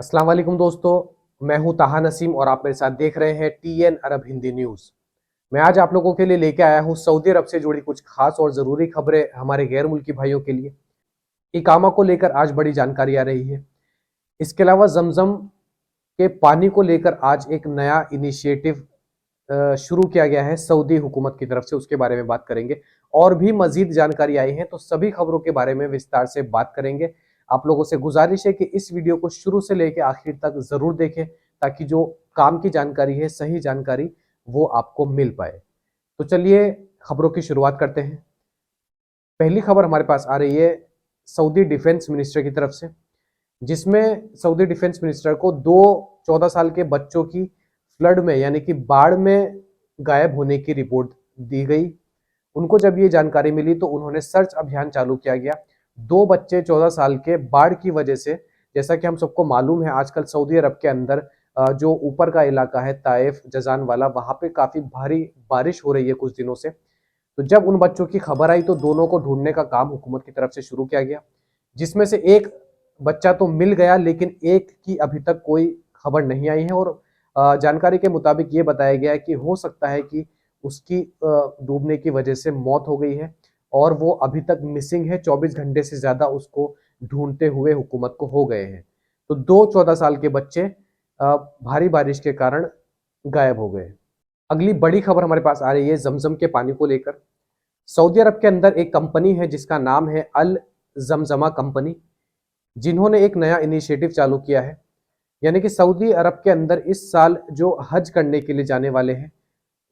अस्सलाम वालेकुम दोस्तों। मैं हूं ताहा नसीम और आप मेरे साथ देख रहे हैं टीएन अरब हिंदी न्यूज़। मैं आज आप लोगों के लिए लेके आया हूं सऊदी अरब से जुड़ी कुछ खास और ज़रूरी खबरें हमारे गैर मुल्की भाइयों के लिए। इकामा को लेकर आज बड़ी जानकारी आ रही है। इसके अलावा जमजम के पानी को लेकर आज एक नया इनिशिएटिव शुरू किया गया है सऊदी हुकूमत की तरफ से, उसके बारे में बात करेंगे। और भी मजीद जानकारी आई है तो सभी खबरों के बारे में विस्तार से बात करेंगे। आप लोगों से गुजारिश है कि इस वीडियो को शुरू से लेकर आखिर तक जरूर देखें, ताकि जो काम की जानकारी है, सही जानकारी, वो आपको मिल पाए। तो चलिए खबरों की शुरुआत करते हैं। पहली खबर हमारे पास आ रही है सऊदी डिफेंस मिनिस्टर की तरफ से, जिसमें सऊदी डिफेंस मिनिस्टर को दो 14 साल के बच्चों की फ्लड में यानी कि बाढ़ में गायब होने की रिपोर्ट दी गई। उनको जब ये जानकारी मिली तो उन्होंने सर्च अभियान चालू किया गया। दो बच्चे 14 साल के बाढ़ की वजह से, जैसा कि हम सबको मालूम है, आजकल सऊदी अरब के अंदर जो ऊपर का इलाका है ताइफ जजान वाला, वहां पे काफी भारी बारिश हो रही है कुछ दिनों से। तो जब उन बच्चों की खबर आई तो दोनों को ढूंढने का काम हुकूमत की तरफ से शुरू किया गया, जिसमें से एक बच्चा तो मिल गया, लेकिन एक की अभी तक कोई खबर नहीं आई है। और जानकारी के मुताबिक ये बताया गया है कि हो सकता है कि उसकी डूबने की वजह से मौत हो गई है और वो अभी तक मिसिंग है। 24 घंटे से ज्यादा उसको ढूंढते हुए हुकूमत को हो गए हैं। तो दो 14 साल के बच्चे भारी बारिश के कारण गायब हो गए। अगली बड़ी खबर हमारे पास आ रही है जमजम के पानी को लेकर। सऊदी अरब के अंदर एक कंपनी है जिसका नाम है अल जमजमा कंपनी, जिन्होंने एक नया इनिशिएटिव चालू किया है। यानी कि सऊदी अरब के अंदर इस साल जो हज करने के लिए जाने वाले हैं,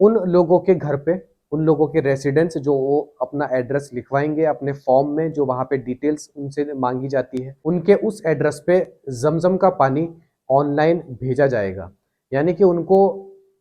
उन लोगों के घर पे, उन लोगों के रेसिडेंट्स जो वो अपना एड्रेस लिखवाएंगे अपने फॉर्म में, जो वहां पे डिटेल्स उनसे मांगी जाती है, उनके उस एड्रेस पे जमजम का पानी ऑनलाइन भेजा जाएगा। यानी कि उनको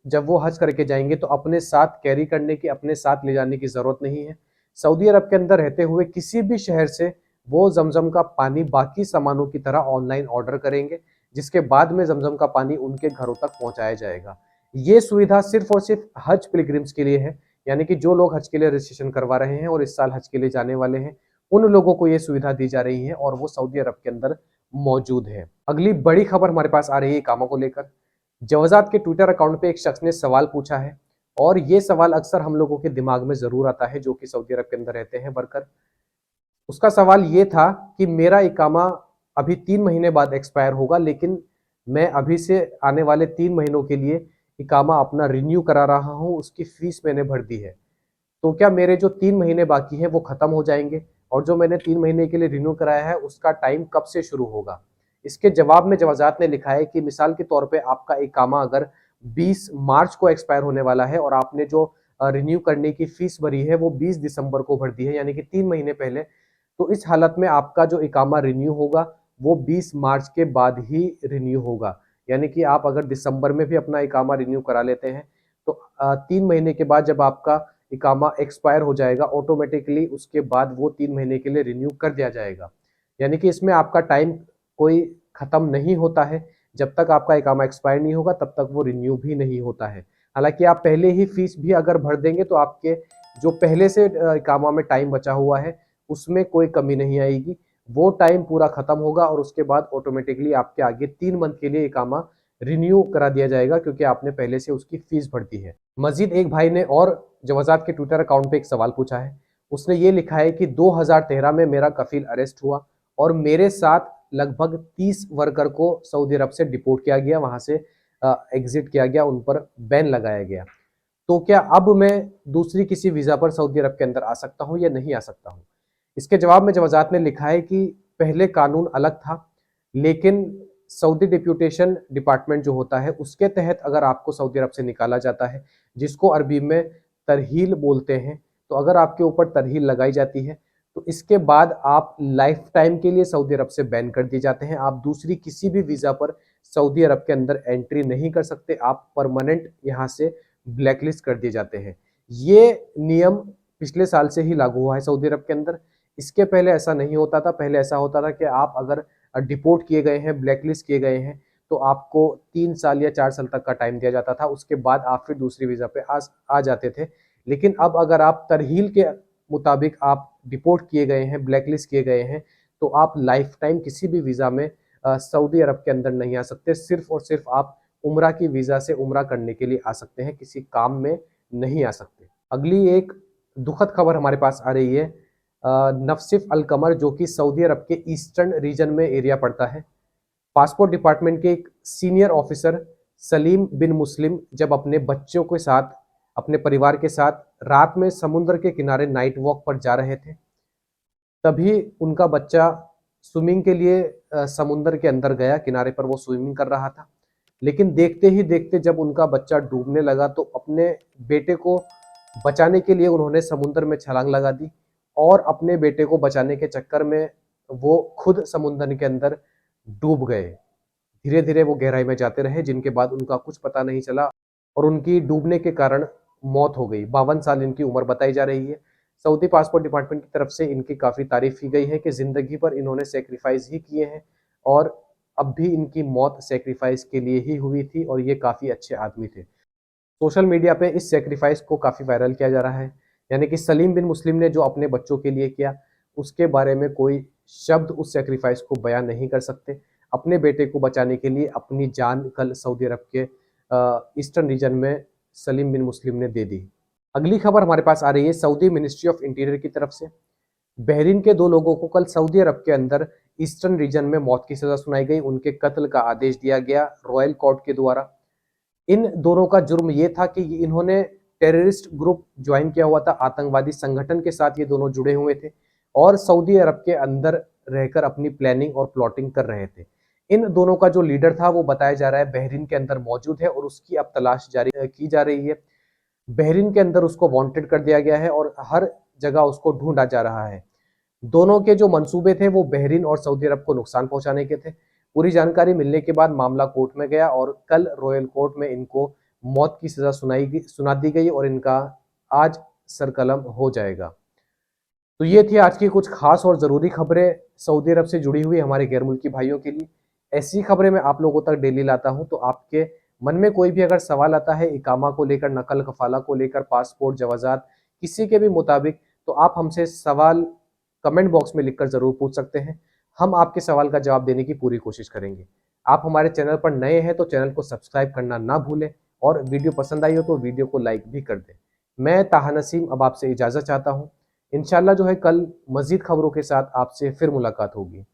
जब वो हज करके जाएंगे तो अपने साथ कैरी करने की, अपने साथ ले जाने की जरूरत नहीं है। सऊदी अरब के अंदर रहते हुए किसी भी शहर से वो जमजम का पानी बाकी सामानों की तरह ऑनलाइन ऑर्डर करेंगे, जिसके बाद में जमजम का पानी उनके घरों तक पहुंचाया जाएगा। ये सुविधा सिर्फ और सिर्फ हज पिलग्रिम्स के लिए है। यानी कि जो लोग हज के लिए रजिस्ट्रेशन करवा रहे हैं और इस साल हज के लिए जाने वाले हैं, उन लोगों को ये सुविधा दी जा रही है और वो सऊदी अरब के अंदर मौजूद है। अगली बड़ी खबर हमारे पास आ रही है इकामा को लेकर। जवाजात के ट्विटर अकाउंट पे एक शख्स ने सवाल पूछा है, और ये सवाल अक्सर हम लोगों के दिमाग में जरूर आता है जो कि सऊदी अरब के अंदर रहते हैं वर्कर। उसका सवाल ये था कि मेरा इकामा अभी 3 महीने बाद एक्सपायर होगा, लेकिन मैं अभी से आने वाले 3 महीनों के लिए इकामा अपना रिन्यू करा रहा हूँ, उसकी फीस मैंने भर दी है। तो क्या मेरे जो 3 महीने बाकी हैं वो खत्म हो जाएंगे, और जो मैंने 3 महीने के लिए रिन्यू कराया है उसका टाइम कब से शुरू होगा? इसके जवाब में जवाजात ने लिखा है कि मिसाल के तौर पे आपका इकामा अगर 20 मार्च को एक्सपायर होने वाला है और आपने जो रिन्यू करने की फीस भरी है वो 20 दिसंबर को भर दी है, यानी कि 3 महीने पहले, तो इस हालत में आपका जो इकामा रिन्यू होगा वो 20 मार्च के बाद ही रिन्यू होगा। यानी कि आप अगर दिसंबर में भी अपना इकामा रिन्यू करा लेते हैं तो 3 महीने के बाद जब आपका इकामा एक्सपायर हो जाएगा, ऑटोमेटिकली उसके बाद वो 3 महीने के लिए रिन्यू कर दिया जाएगा। यानी कि इसमें आपका टाइम कोई खत्म नहीं होता है। जब तक आपका इकामा एक्सपायर नहीं होगा तब तक वो रिन्यू भी नहीं होता है। हालांकि आप पहले ही फीस भी अगर भर देंगे तो आपके जो पहले से इकामा में टाइम बचा हुआ है उसमें कोई कमी नहीं आएगी। वो टाइम पूरा खत्म होगा और उसके बाद ऑटोमेटिकली आपके आगे 3 मंथ के लिए इकामा रिन्यू करा दिया जाएगा, क्योंकि आपने पहले से उसकी फीस भर दी है। मजीद एक भाई ने और जवाजात के ट्विटर अकाउंट पे एक सवाल पूछा है। उसने ये लिखा है कि 2013 में मेरा कफील अरेस्ट हुआ और मेरे साथ लगभग 30 वर्कर को सऊदी अरब से डिपोर्ट किया गया, वहां से एग्जिट किया गया, उन पर बैन लगाया गया। तो क्या अब मैं दूसरी किसी वीजा पर सऊदी अरब के अंदर आ सकता हूं या नहीं आ सकता हूं? इसके जवाब में जवाजात ने लिखा है कि पहले कानून अलग था, लेकिन सऊदी डिप्यूटेशन डिपार्टमेंट जो होता है उसके तहत अगर आपको सऊदी अरब से निकाला जाता है, जिसको अरबी में तरहील बोलते हैं, तो अगर आपके ऊपर तरहील लगाई जाती है तो इसके बाद आप लाइफ टाइम के लिए सऊदी अरब से बैन कर दिए जाते हैं। आप दूसरी किसी भी वीजा पर सऊदी अरब के अंदर एंट्री नहीं कर सकते, आप परमानेंट यहाँ से ब्लैकलिस्ट कर दिए जाते हैं। ये नियम पिछले साल से ही लागू हुआ है सऊदी अरब के अंदर। इसके पहले ऐसा नहीं होता था। पहले ऐसा होता था कि आप अगर डिपोर्ट किए गए हैं, ब्लैकलिस्ट किए गए हैं, तो आपको 3 साल या 4 साल तक का टाइम दिया जाता था, उसके बाद आप फिर दूसरी वीजा पे आ जाते थे। लेकिन अब अगर आप तरहील के मुताबिक आप डिपोर्ट किए गए हैं, ब्लैकलिस्ट किए गए हैं, तो आप लाइफ टाइम किसी भी वीजा में सऊदी अरब के अंदर नहीं आ सकते। सिर्फ और सिर्फ आप उम्रा की वीज़ा से उम्रा करने के लिए आ सकते हैं, किसी काम में नहीं आ सकते। अगली एक दुखद खबर हमारे पास आ रही है नफसिफ अल कमर, जो कि सऊदी अरब के ईस्टर्न रीजन में एरिया पड़ता है। पासपोर्ट डिपार्टमेंट के एक सीनियर ऑफिसर सलीम बिन मुस्लिम जब अपने बच्चों के साथ, अपने परिवार के साथ रात में समुद्र के किनारे नाइट वॉक पर जा रहे थे, तभी उनका बच्चा स्विमिंग के लिए समुद्र के अंदर गया। किनारे पर वो स्विमिंग कर रहा था, लेकिन देखते ही देखते जब उनका बच्चा डूबने लगा तो अपने बेटे को बचाने के लिए उन्होंने समुद्र में छलांग लगा दी, और अपने बेटे को बचाने के चक्कर में वो खुद समुद्र के अंदर डूब गए। धीरे धीरे वो गहराई में जाते रहे, जिनके बाद उनका कुछ पता नहीं चला और उनकी डूबने के कारण मौत हो गई। 52 साल इनकी उम्र बताई जा रही है। सऊदी पासपोर्ट डिपार्टमेंट की तरफ से इनकी काफ़ी तारीफ की गई है कि ज़िंदगी पर इन्होंने सेक्रीफाइस ही किए हैं, और अब भी इनकी मौत सेक्रीफाइस के लिए ही हुई थी, और ये काफ़ी अच्छे आदमी थे। सोशल मीडिया पे इस सेक्रीफाइस को काफ़ी वायरल किया जा रहा है, यानी कि सलीम बिन मुस्लिम ने जो अपने बच्चों के लिए किया, उसके बारे में कोई शब्द उस सेक्रीफाइस को बयान नहीं कर सकते। अपने बेटे को बचाने के लिए अपनी जान कल सऊदी अरब के ईस्टर्न रीजन में सलीम बिन मुस्लिम ने दे दी। अगली खबर हमारे पास आ रही है सऊदी मिनिस्ट्री ऑफ इंटीरियर की तरफ से। बहरीन के 2 लोगों को कल सऊदी अरब के अंदर ईस्टर्न रीजन में मौत की सजा सुनाई गई। उनके कत्ल का आदेश दिया गया रॉयल कोर्ट के द्वारा। इन दोनों का जुर्म ये था कि इन्होंने टेररिस्ट ग्रुप ज्वाइन किया हुआ था, आतंकवादी संगठन के साथ ये दोनों जुड़े हुए थे, और सऊदी अरब के अंदर रहकर अपनी प्लानिंग और प्लॉटिंग कर रहे थे। इन दोनों का जो लीडर था वो बताया जा रहा है बहरीन के अंदर मौजूद है, और उसकी अब तलाश जारी की जा रही है। बहरीन के अंदर उसको वांटेड कर दिया गया है और हर जगह उसको ढूंढा जा रहा है। दोनों के जो मंसूबे थे वो बहरीन और सऊदी अरब को नुकसान पहुंचाने के थे। पूरी जानकारी मिलने के बाद मामला कोर्ट में गया, और कल रॉयल कोर्ट में इनको मौत की सजा सुना दी गई, और इनका आज सरकलम हो जाएगा। तो ये थी आज की कुछ खास और ज़रूरी खबरें सऊदी अरब से जुड़ी हुई हमारे गैर मुल्की भाइयों के लिए। ऐसी खबरें मैं आप लोगों तक डेली लाता हूं, तो आपके मन में कोई भी अगर सवाल आता है इकामा को लेकर, नकल कफाला को लेकर, पासपोर्ट, जवाजात, किसी के भी मुताबिक, तो आप हमसे सवाल कमेंट बॉक्स में लिखकर ज़रूर पूछ सकते हैं। हम आपके सवाल का जवाब देने की पूरी कोशिश करेंगे। आप हमारे चैनल पर नए हैं तो चैनल को सब्सक्राइब करना ना भूलें, और वीडियो पसंद आई हो तो वीडियो को लाइक भी कर दें। मैं ताहा नसीम अब आपसे इजाज़त चाहता हूँ। इंशाल्लाह जो है कल मज़ीद खबरों के साथ आपसे फिर मुलाकात होगी।